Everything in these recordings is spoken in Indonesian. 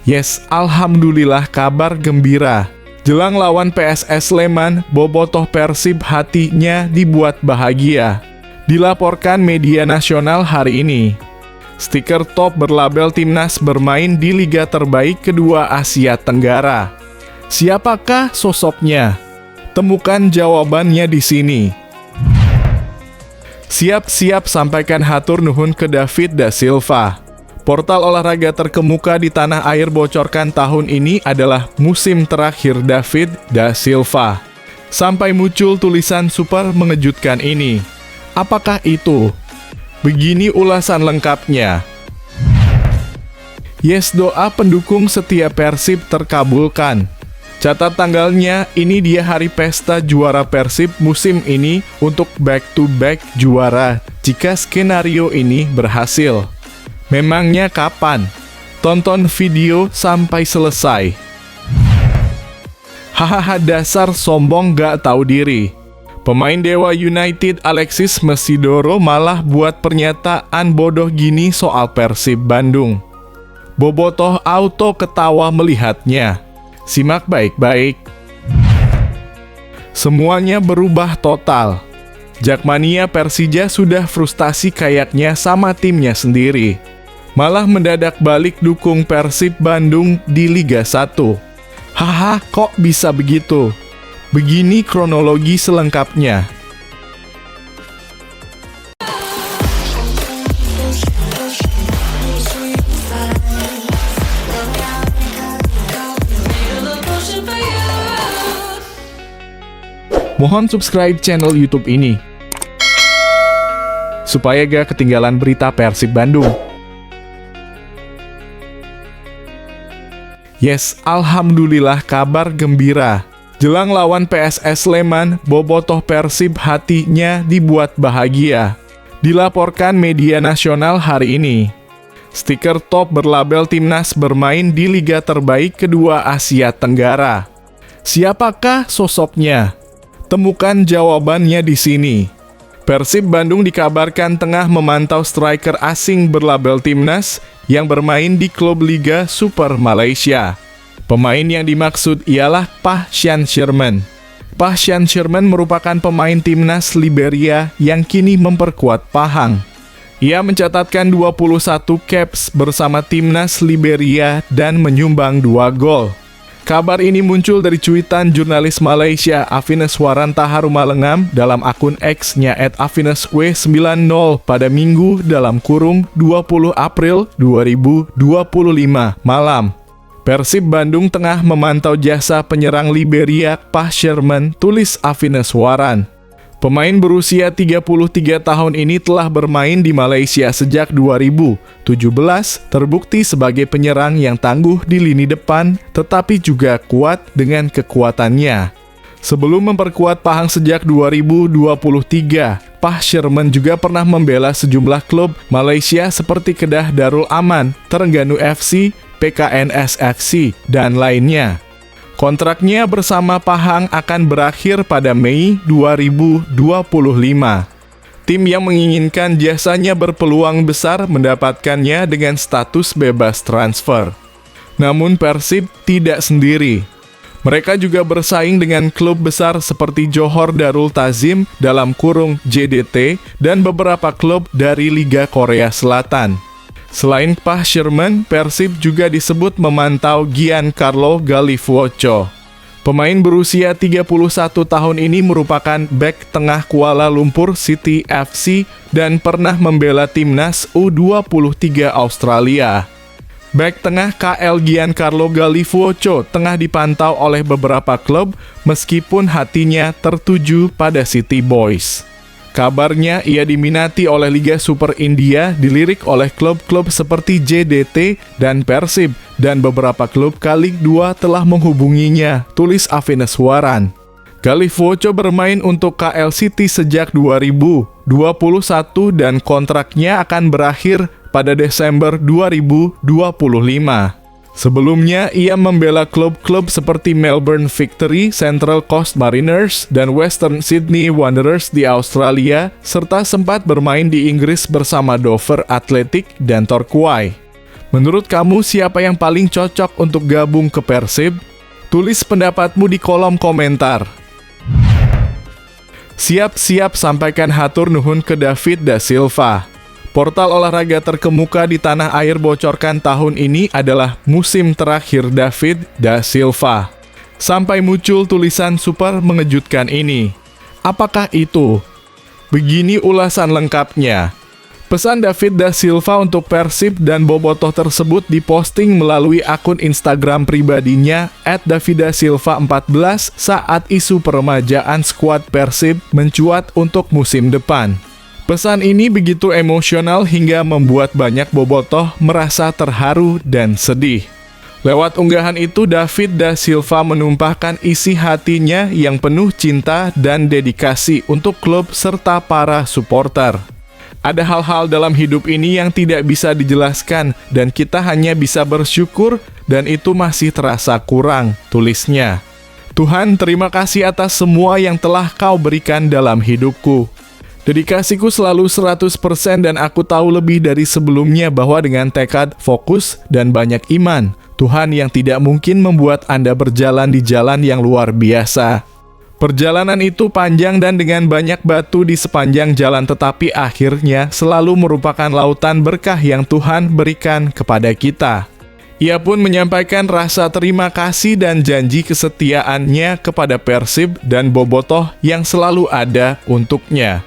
Yes, alhamdulillah kabar gembira. Jelang lawan PSS Sleman, bobotoh Persib hatinya dibuat bahagia. Dilaporkan media nasional hari ini. Stiker top berlabel timnas bermain di liga terbaik kedua Asia Tenggara. Siapakah sosoknya? Temukan jawabannya di sini. Siap-siap sampaikan hatur nuhun ke David da Silva. Portal olahraga terkemuka di tanah air bocorkan tahun ini adalah musim terakhir David da Silva. Sampai muncul tulisan super mengejutkan ini. Apakah itu? Begini ulasan lengkapnya. Yes, doa pendukung setia Persib terkabulkan. Catat tanggalnya, ini dia hari pesta juara Persib musim ini untuk back-to-back juara jika skenario ini berhasil. Memangnya kapan? Tonton video sampai selesai. Hahaha, dasar sombong gak tahu diri. Pemain Dewa United Alexis Mesidoro malah buat pernyataan bodoh gini soal Persib Bandung. Bobotoh auto ketawa melihatnya. Simak baik-baik. Semuanya berubah total. Jakmania Persija sudah frustasi kayaknya sama timnya sendiri. Malah mendadak balik dukung Persib Bandung di Liga 1. Haha, kok bisa begitu? Begini kronologi selengkapnya. Mohon subscribe channel YouTube ini supaya gak ketinggalan berita Persib Bandung. Yes, alhamdulillah kabar gembira. Jelang lawan PSS Sleman, bobotoh Persib hatinya dibuat bahagia. Dilaporkan media nasional hari ini. Stiker top berlabel timnas bermain di liga terbaik kedua Asia Tenggara. Siapakah sosoknya? Temukan jawabannya di sini. Persib Bandung dikabarkan tengah memantau striker asing berlabel timnas yang bermain di klub Liga Super Malaysia. Pemain yang dimaksud ialah Pah Sian Sherman. Pah Sian Sherman merupakan pemain timnas Liberia yang kini memperkuat Pahang. Ia mencatatkan 21 caps bersama timnas Liberia dan menyumbang 2 gol. Kabar ini muncul dari cuitan jurnalis Malaysia Afines Waranta Harumalengam dalam akun X-nya @afinesw90 pada Minggu dalam kurung 20 April 2025 malam. Persib Bandung tengah memantau jasa penyerang Liberia Pah Sherman, tulis Afines Waran. Pemain berusia 33 tahun ini telah bermain di Malaysia sejak 2017, terbukti sebagai penyerang yang tangguh di lini depan, tetapi juga kuat dengan kekuatannya. Sebelum memperkuat Pahang sejak 2023, Pah Sherman juga pernah membela sejumlah klub Malaysia seperti Kedah Darul Aman, Terengganu FC, PKNS FC, dan lainnya. Kontraknya bersama Pahang akan berakhir pada Mei 2025. Tim yang menginginkan jasanya berpeluang besar mendapatkannya dengan status bebas transfer. Namun Persib tidak sendiri. Mereka juga bersaing dengan klub besar seperti Johor Darul Ta'zim dalam kurung JDT dan beberapa klub dari Liga Korea Selatan. Selain Pah Sherman, Persib juga disebut memantau Giancarlo Gallifuoco. Pemain berusia 31 tahun ini merupakan bek tengah Kuala Lumpur City FC dan pernah membela timnas U23 Australia. Bek tengah KL Giancarlo Gallifuoco tengah dipantau oleh beberapa klub meskipun hatinya tertuju pada City Boys. Kabarnya ia diminati oleh Liga Super India, dilirik oleh klub-klub seperti JDT dan Persib, dan beberapa klub Kalik 2 telah menghubunginya, tulis Afines Waran. Gallifuoco bermain untuk KL City sejak 2021 dan kontraknya akan berakhir pada Desember 2025. Sebelumnya, ia membela klub-klub seperti Melbourne Victory, Central Coast Mariners, dan Western Sydney Wanderers di Australia, serta sempat bermain di Inggris bersama Dover Athletic dan Torquay. Menurut kamu siapa yang paling cocok untuk gabung ke Persib? Tulis pendapatmu di kolom komentar. Siap-siap sampaikan hatur nuhun ke David da Silva. Portal olahraga terkemuka di tanah air bocorkan tahun ini adalah musim terakhir David da Silva. Sampai muncul tulisan super mengejutkan ini. Apakah itu? Begini ulasan lengkapnya. Pesan David da Silva untuk Persib dan bobotoh tersebut diposting melalui akun Instagram pribadinya @davidasilva14 saat isu peremajaan skuad Persib mencuat untuk musim depan. Pesan ini begitu emosional hingga membuat banyak bobotoh merasa terharu dan sedih. Lewat unggahan itu, David da Silva menumpahkan isi hatinya yang penuh cinta dan dedikasi untuk klub serta para supporter. Ada hal-hal dalam hidup ini yang tidak bisa dijelaskan dan kita hanya bisa bersyukur dan itu masih terasa kurang, tulisnya. Tuhan, terima kasih atas semua yang telah Kau berikan dalam hidupku. Dedikasiku selalu 100% dan aku tahu lebih dari sebelumnya bahwa dengan tekad, fokus, dan banyak iman, Tuhan yang tidak mungkin membuat Anda berjalan di jalan yang luar biasa. Perjalanan itu panjang dan dengan banyak batu di sepanjang jalan, tetapi akhirnya selalu merupakan lautan berkah yang Tuhan berikan kepada kita. Ia pun menyampaikan rasa terima kasih dan janji kesetiaannya kepada Persib dan bobotoh yang selalu ada untuknya.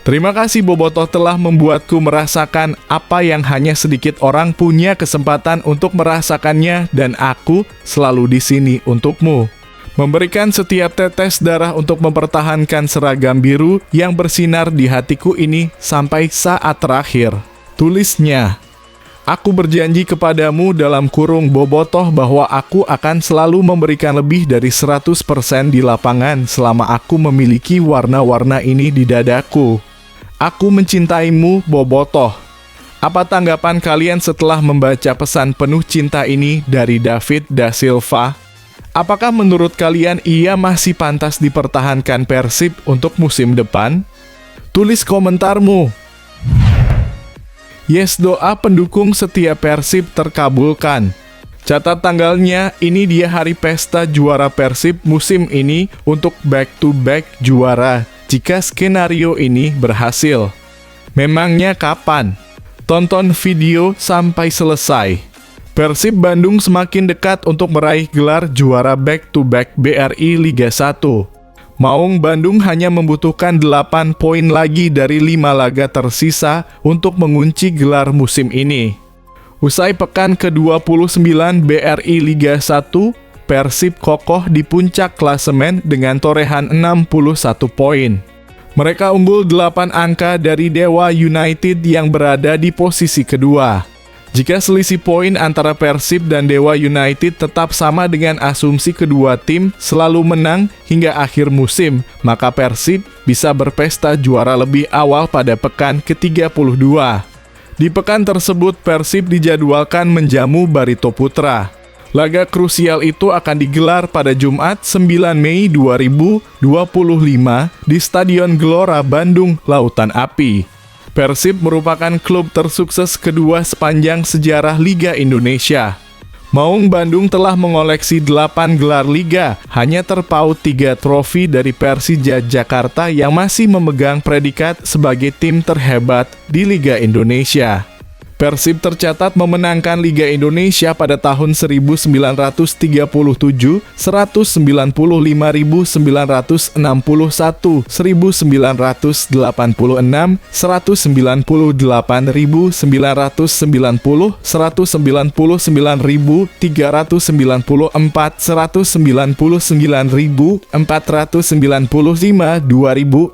Terima kasih bobotoh telah membuatku merasakan apa yang hanya sedikit orang punya kesempatan untuk merasakannya dan aku selalu di sini untukmu. Memberikan setiap tetes darah untuk mempertahankan seragam biru yang bersinar di hatiku ini sampai saat terakhir. Tulisnya, aku berjanji kepadamu dalam kurung bobotoh bahwa aku akan selalu memberikan lebih dari 100% di lapangan selama aku memiliki warna-warna ini di dadaku. Aku mencintaimu, bobotoh. Apa tanggapan kalian setelah membaca pesan penuh cinta ini dari David da Silva? Apakah menurut kalian ia masih pantas dipertahankan Persib untuk musim depan? Tulis komentarmu. Yes, doa pendukung setia Persib terkabulkan. Catat tanggalnya, ini dia hari pesta juara Persib musim ini untuk back-to-back juara jika skenario ini berhasil. Memangnya kapan? Tonton video sampai selesai. Persib Bandung semakin dekat untuk meraih gelar juara back-to-back BRI Liga 1. Maung Bandung hanya membutuhkan 8 poin lagi dari 5 laga tersisa untuk mengunci gelar musim ini. Usai pekan ke-29 BRI Liga 1, Persib kokoh di puncak klasemen dengan torehan 61 poin. Mereka unggul 8 angka dari Dewa United yang berada di posisi kedua. Jika selisih poin antara Persib dan Dewa United tetap sama dengan asumsi kedua tim selalu menang hingga akhir musim, maka Persib bisa berpesta juara lebih awal pada pekan ke-32. Di pekan tersebut, Persib dijadwalkan menjamu Barito Putra. Laga krusial itu akan digelar pada Jumat 9 Mei 2025 di Stadion Gelora Bandung Lautan Api. Persib merupakan klub tersukses kedua sepanjang sejarah Liga Indonesia. Maung Bandung telah mengoleksi 8 gelar Liga, hanya terpaut 3 trofi dari Persija Jakarta yang masih memegang predikat sebagai tim terhebat di Liga Indonesia. Persib tercatat memenangkan Liga Indonesia pada tahun 1937, 195.961, 1986, 198.910, 199.990, 199.394, 199.495, 2014,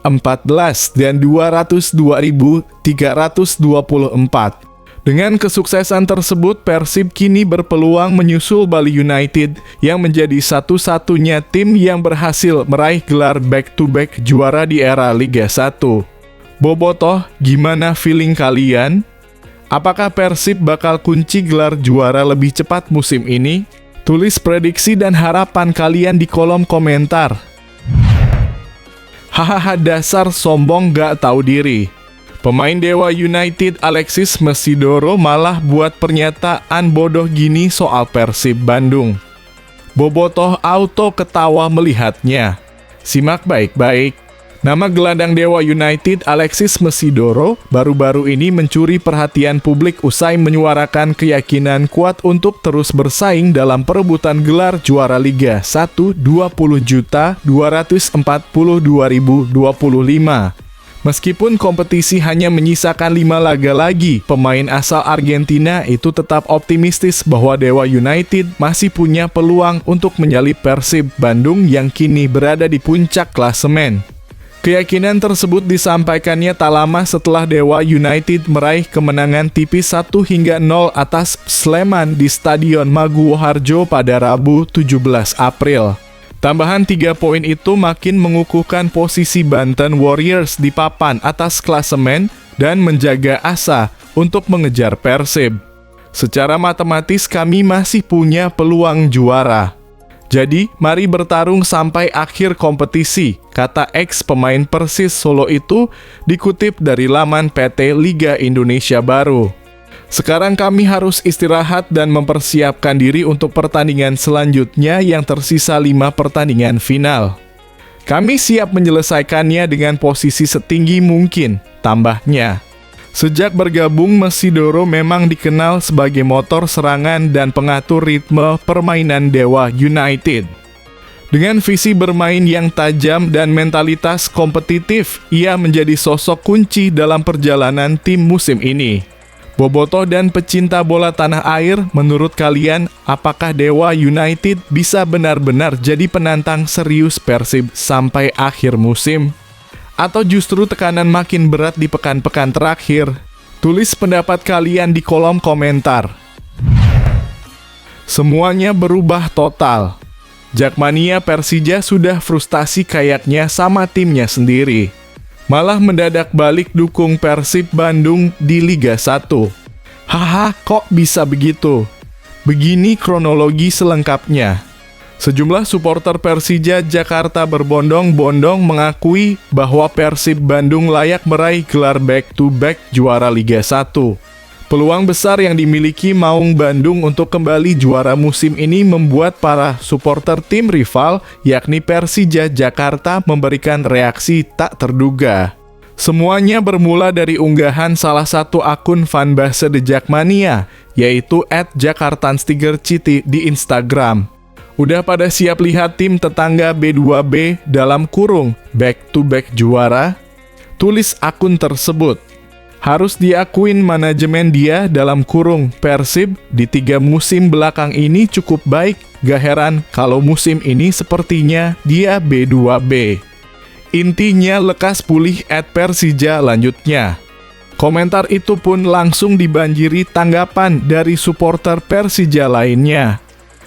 dan 202.324. Dengan kesuksesan tersebut, Persib kini berpeluang menyusul Bali United yang menjadi satu-satunya tim yang berhasil meraih gelar back-to-back juara di era Liga 1. Bobotoh, gimana feeling kalian? Apakah Persib bakal kunci gelar juara lebih cepat musim ini? Tulis prediksi dan harapan kalian di kolom komentar. Hahaha, dasar sombong gak tahu diri. Pemain Dewa United Alexis Mesidoro malah buat pernyataan bodoh gini soal Persib Bandung. Bobotoh auto ketawa melihatnya. Simak baik-baik. Nama gelandang Dewa United Alexis Mesidoro baru-baru ini mencuri perhatian publik usai menyuarakan keyakinan kuat untuk terus bersaing dalam perebutan gelar juara Liga 1 20.242.025. Meskipun kompetisi hanya menyisakan 5 laga lagi, pemain asal Argentina itu tetap optimistis bahwa Dewa United masih punya peluang untuk menyalip Persib Bandung yang kini berada di puncak klasemen. Keyakinan tersebut disampaikannya tak lama setelah Dewa United meraih kemenangan tipis 1-0 atas Sleman di Stadion Maguwo Harjo pada Rabu 17 April. Tambahan 3 poin itu makin mengukuhkan posisi Banten Warriors di papan atas klasemen dan menjaga asa untuk mengejar Persib. Secara matematis kami masih punya peluang juara. Jadi, mari bertarung sampai akhir kompetisi, kata ex-pemain Persis Solo itu dikutip dari laman PT Liga Indonesia Baru. Sekarang kami harus istirahat dan mempersiapkan diri untuk pertandingan selanjutnya yang tersisa 5 pertandingan final. Kami siap menyelesaikannya dengan posisi setinggi mungkin, tambahnya. Sejak bergabung, Mesidoro memang dikenal sebagai motor serangan dan pengatur ritme permainan Dewa United. Dengan visi bermain yang tajam dan mentalitas kompetitif, ia menjadi sosok kunci dalam perjalanan tim musim ini. Bobotoh dan pecinta bola tanah air, menurut kalian, apakah Dewa United bisa benar-benar jadi penantang serius Persib sampai akhir musim? Atau justru tekanan makin berat di pekan-pekan terakhir? Tulis pendapat kalian di kolom komentar. Semuanya berubah total. Jakmania Persija sudah frustasi kayaknya sama timnya sendiri. Malah mendadak balik dukung Persib Bandung di Liga 1. Haha, kok bisa begitu? Begini kronologi selengkapnya. Sejumlah supporter Persija Jakarta berbondong-bondong mengakui bahwa Persib Bandung layak meraih gelar back-to-back juara Liga 1. Peluang besar yang dimiliki Maung Bandung untuk kembali juara musim ini membuat para supporter tim rival, yakni Persija Jakarta, memberikan reaksi tak terduga. Semuanya bermula dari unggahan salah satu akun fanbase The Jakmania, yaitu @jakartanstigercity di Instagram. Udah pada siap lihat tim tetangga B2B dalam kurung back-to-back juara? Tulis akun tersebut. Harus diakuin manajemen dia dalam kurung Persib di 3 musim belakang ini cukup baik. Gak heran kalau musim ini sepertinya dia B2B. Intinya lekas pulih @Persija lanjutnya. Komentar itu pun langsung dibanjiri tanggapan dari supporter Persija lainnya.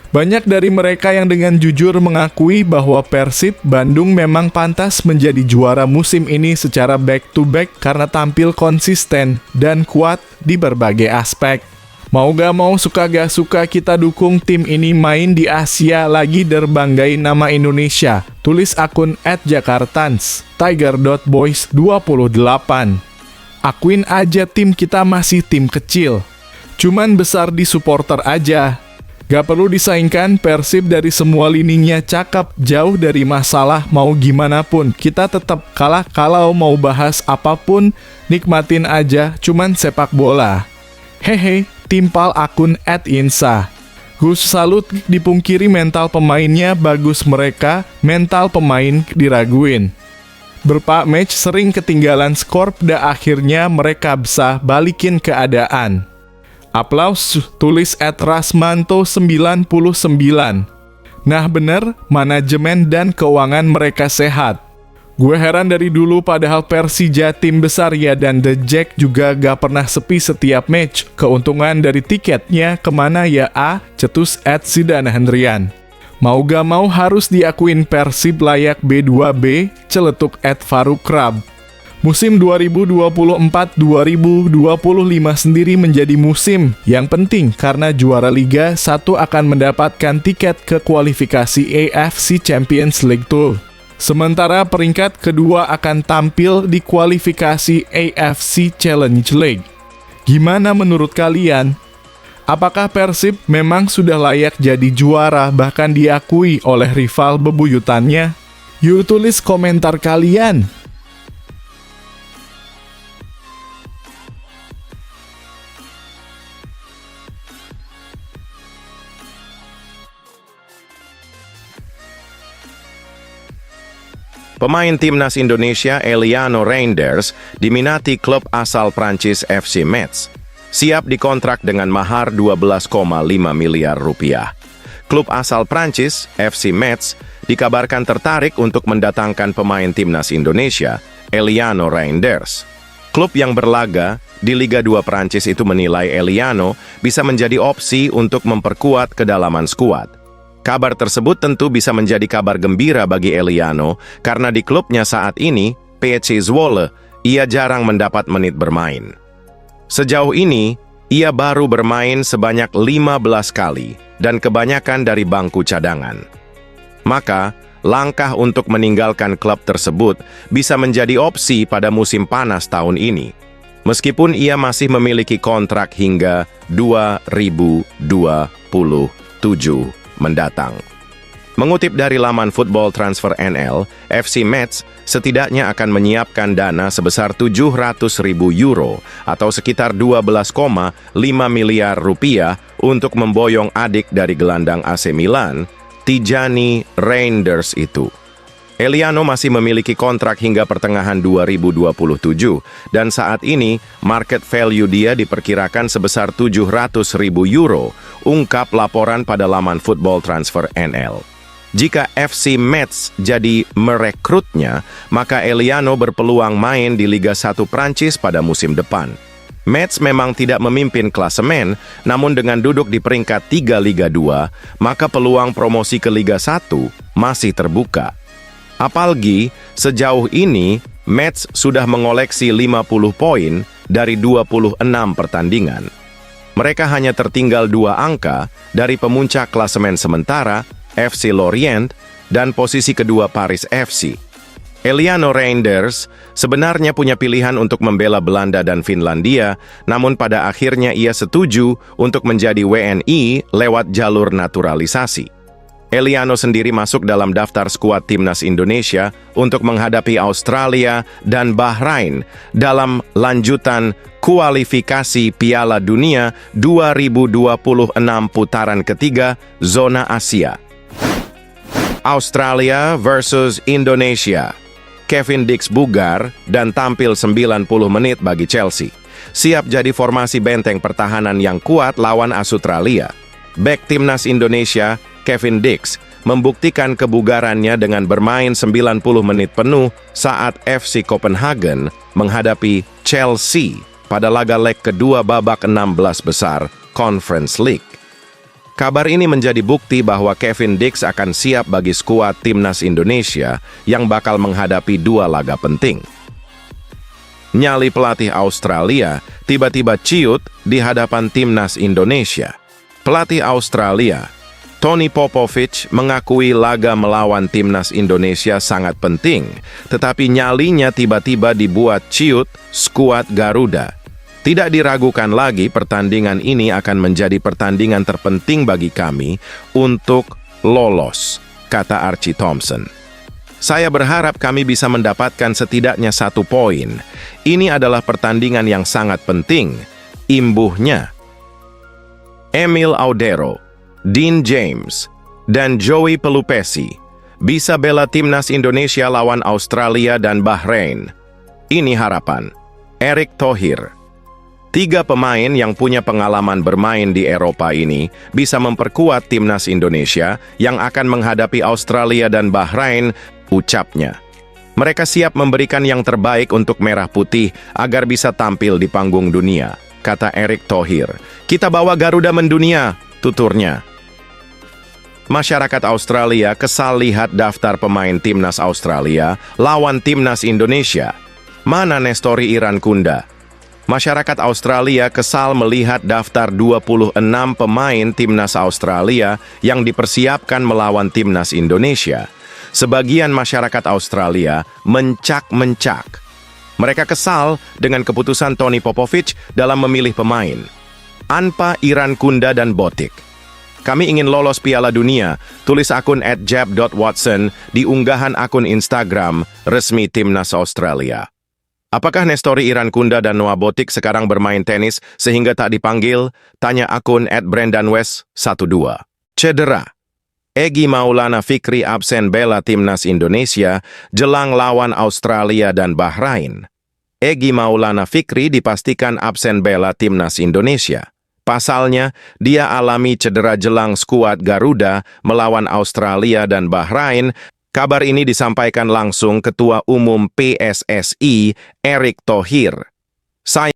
Banyak dari mereka yang dengan jujur mengakui bahwa Persib Bandung memang pantas menjadi juara musim ini secara back-to-back karena tampil konsisten dan kuat di berbagai aspek. Mau gak mau, suka gak suka, kita dukung tim ini main di Asia lagi berbanggai nama Indonesia. Tulis akun @jakartans tiger.boys28. Akuin aja tim kita masih tim kecil. Cuman besar di supporter aja. Gak perlu disaingkan, Persib dari semua lininya cakep, jauh dari masalah. Mau gimana pun, kita tetap kalah. Kalau mau bahas apapun, nikmatin aja, cuman sepak bola. Hehe, timpal akun @insa. Gus salut dipungkiri mental pemainnya bagus, mereka mental pemain diraguin. Berapa match sering ketinggalan skor, pada akhirnya mereka bisa balikin keadaan. Aplaus, tulis @rasmanto99. Nah bener, manajemen dan keuangan mereka sehat. Gue heran dari dulu, padahal Persija tim besar ya, dan The Jack juga gak pernah sepi setiap match. Keuntungan dari tiketnya kemana ya cetus @sidanahendrian. Mau gak mau harus diakuin Persib layak B2B, celetuk @farukrab. Musim 2024-2025 sendiri menjadi musim yang penting karena juara Liga 1 akan mendapatkan tiket ke kualifikasi AFC Champions League tuh. Sementara peringkat kedua akan tampil di kualifikasi AFC Challenge League. Gimana menurut kalian? Apakah Persib memang sudah layak jadi juara bahkan diakui oleh rival bebuyutannya? Yuk tulis komentar kalian. Pemain timnas Indonesia Eliano Reinders diminati klub asal Prancis FC Metz. Siap dikontrak dengan mahar 12,5 miliar rupiah. Klub asal Prancis, FC Metz, dikabarkan tertarik untuk mendatangkan pemain timnas Indonesia, Eliano Reinders. Klub yang berlaga di Liga 2 Prancis itu menilai Eliano bisa menjadi opsi untuk memperkuat kedalaman skuad. Kabar tersebut tentu bisa menjadi kabar gembira bagi Eliano karena di klubnya saat ini, PSV Zwolle, ia jarang mendapat menit bermain. Sejauh ini, ia baru bermain sebanyak 15 kali dan kebanyakan dari bangku cadangan. Maka, langkah untuk meninggalkan klub tersebut bisa menjadi opsi pada musim panas tahun ini. Meskipun ia masih memiliki kontrak hingga 2027 mendatang. Mengutip dari laman Football Transfer NL, FC Metz setidaknya akan menyiapkan dana sebesar 700.000 euro atau sekitar 12,5 miliar rupiah untuk memboyong adik dari gelandang AC Milan, Tijani Reinders itu. Eliano masih memiliki kontrak hingga pertengahan 2027 dan saat ini market value dia diperkirakan sebesar 700.000 euro, ungkap laporan pada laman Football Transfer NL. Jika FC Metz jadi merekrutnya, maka Eliano berpeluang main di Liga 1 Prancis pada musim depan. Metz memang tidak memimpin klasemen, namun dengan duduk di peringkat 3 Liga 2, maka peluang promosi ke Liga 1 masih terbuka. Apalagi, sejauh ini, Metz sudah mengoleksi 50 poin dari 26 pertandingan. Mereka hanya tertinggal 2 angka dari pemuncak klasemen sementara, FC Lorient, dan posisi kedua Paris FC. Eliano Reinders sebenarnya punya pilihan untuk membela Belanda dan Finlandia, namun pada akhirnya ia setuju untuk menjadi WNI lewat jalur naturalisasi. Eliano sendiri masuk dalam daftar skuad timnas Indonesia untuk menghadapi Australia dan Bahrain dalam lanjutan kualifikasi Piala Dunia 2026 putaran ketiga zona Asia. Australia versus Indonesia. Kevin Dix bugar dan tampil 90 menit bagi Chelsea. Siap jadi formasi benteng pertahanan yang kuat lawan Australia. Bek timnas Indonesia, Kevin Dix, membuktikan kebugarannya dengan bermain 90 menit penuh saat FC Copenhagen menghadapi Chelsea pada laga leg kedua babak 16 besar Conference League. Kabar ini menjadi bukti bahwa Kevin Dix akan siap bagi skuad timnas Indonesia yang bakal menghadapi 2 laga penting. Nyali pelatih Australia tiba-tiba ciut di hadapan timnas Indonesia. Pelatih Australia, Tony Popovic, mengakui laga melawan timnas Indonesia sangat penting, tetapi nyalinya tiba-tiba dibuat ciut skuad Garuda. Tidak diragukan lagi pertandingan ini akan menjadi pertandingan terpenting bagi kami untuk lolos, kata Archie Thompson. Saya berharap kami bisa mendapatkan setidaknya 1 poin. Ini adalah pertandingan yang sangat penting, imbuhnya. Emil Audero, Dean James, dan Joey Pelupesi bisa bela timnas Indonesia lawan Australia dan Bahrain. Ini harapan. Erick Thohir. 3 pemain yang punya pengalaman bermain di Eropa ini bisa memperkuat timnas Indonesia yang akan menghadapi Australia dan Bahrain, ucapnya. Mereka siap memberikan yang terbaik untuk Merah Putih agar bisa tampil di panggung dunia, kata Erick Thohir. Kita bawa Garuda mendunia, tuturnya. Masyarakat Australia kesal lihat daftar pemain timnas Australia lawan timnas Indonesia. Mana Nestori Irankunda? Masyarakat Australia kesal melihat daftar 26 pemain timnas Australia yang dipersiapkan melawan timnas Indonesia. Sebagian masyarakat Australia mencak-mencak. Mereka kesal dengan keputusan Tony Popovich dalam memilih pemain. Anpa Irankunda dan Botik. Kami ingin lolos Piala Dunia, tulis akun @jab.watson di unggahan akun Instagram resmi Timnas Australia. Apakah Nestori Irankunda dan Noah Botik sekarang bermain tenis sehingga tak dipanggil? Tanya akun @BrendanWest12. Cedera. Egy Maulana Fikri absen bela Timnas Indonesia jelang lawan Australia dan Bahrain. Egy Maulana Fikri dipastikan absen bela Timnas Indonesia. Pasalnya, dia alami cedera jelang skuad Garuda melawan Australia dan Bahrain. Kabar ini disampaikan langsung Ketua Umum PSSI, Erick Thohir. Saya